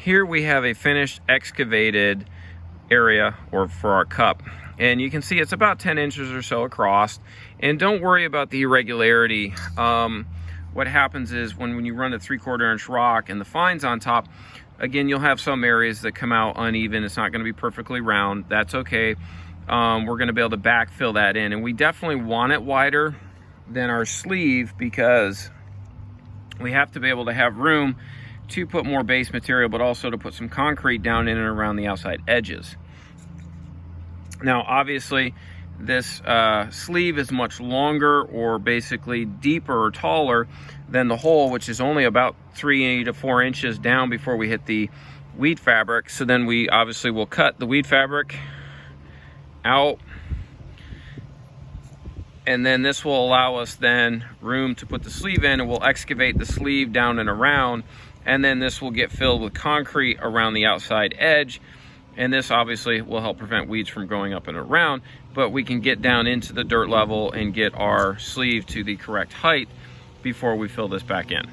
Here we have a finished excavated area or for our cup, and you can see it's about 10 inches or so across. And don't worry about the irregularity. What happens is when you run a 3/4 inch rock and the fine's on top, again, you'll have some areas that come out uneven. It's not going to be perfectly round. That's okay. We're going to be able to backfill that in, and we definitely want it wider than our sleeve because we have to be able to have room to put more base material, but also to put some concrete down in and around the outside edges. Now, obviously, this sleeve is much longer, or basically deeper or taller than the hole, which is only about 3 to 4 inches down before we hit the weed fabric. So then we obviously will cut the weed fabric out, and then this will allow us then room to put the sleeve in, and we'll excavate the sleeve down and around, and then this will get filled with concrete around the outside edge. And this obviously will help prevent weeds from growing up and around, but we can get down into the dirt level and get our sleeve to the correct height before we fill this back in.